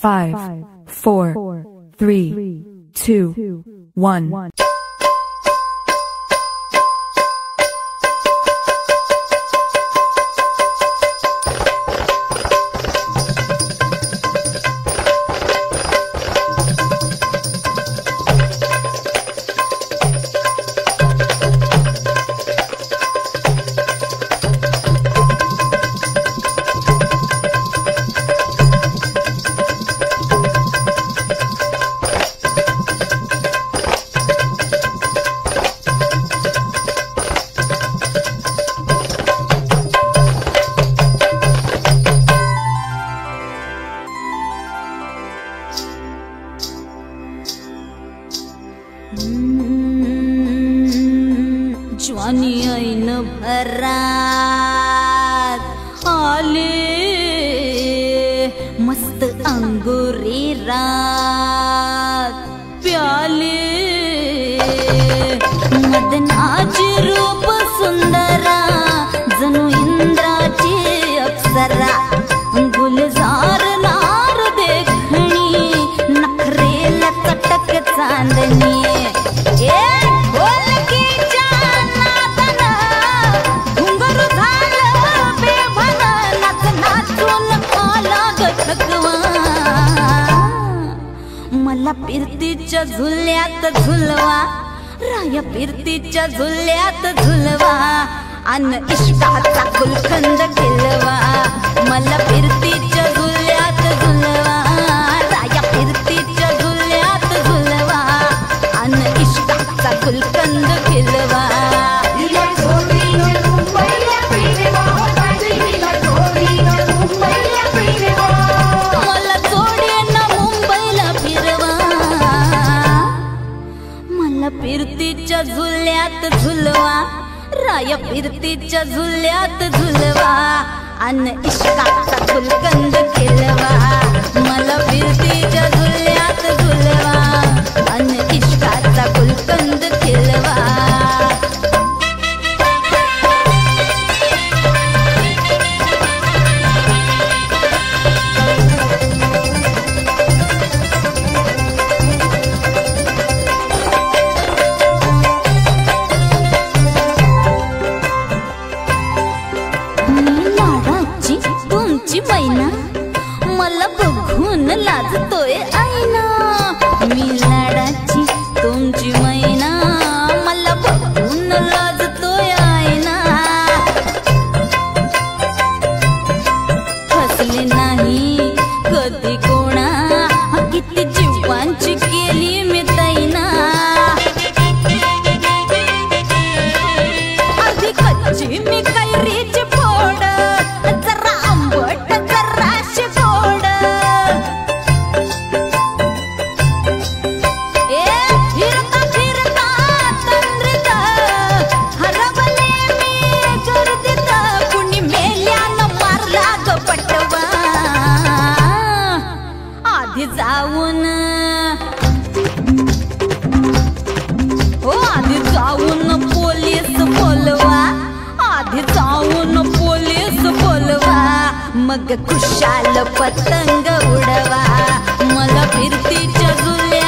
5, 4, 3, 2, 1. ज्वानी ऐन भरात आले मस्त अंगुरी रात प्याले मदनाची रूप सुंदरा जणू इंद्राची अप्सरा गुलजार नार देखणी नखरेला चटक चांदणी मला पिरतीच्या झुल्यात झुलवा राया पिरतीच्या झुल्यात झुलवा अन इश्काचा गुलकंद खिलवा मला पिरतीच्या झुल्यात झुलवा राया पिरतीच्या झुल्यात झुलवा अन इश्काचा गुलकंद खिलवा पिरतीच्या झुल्यात झुलवा राया पिरतीच्या झुल्यात झुलवा अन इश्काचा गुलकंद खिलवा मला पिरतीच्या झुल्यात झुलवा अन इश्काचा गुलकंद खिलवा मैना मला बघून लाजतोय आईना मी लाडाची तुमची मैना मला बघून लाजतोय आईना फसले नाही कधी कोणा किती जीवांची केली मी तैना अर्धी कच्ची मी कैरीची फोड जरा आंबट जराशी गोड फिरता फिरता तंद्रीत हरवले मी गर्दीत कुणी मेल्यानं मारला ग पटवा आधी जाऊन आधी जाऊन पोलीस बोलवा आधी जाऊन पोलीस बोलवा मग खुशाल पतंग उडवा मला फिरतीच्या झुल्या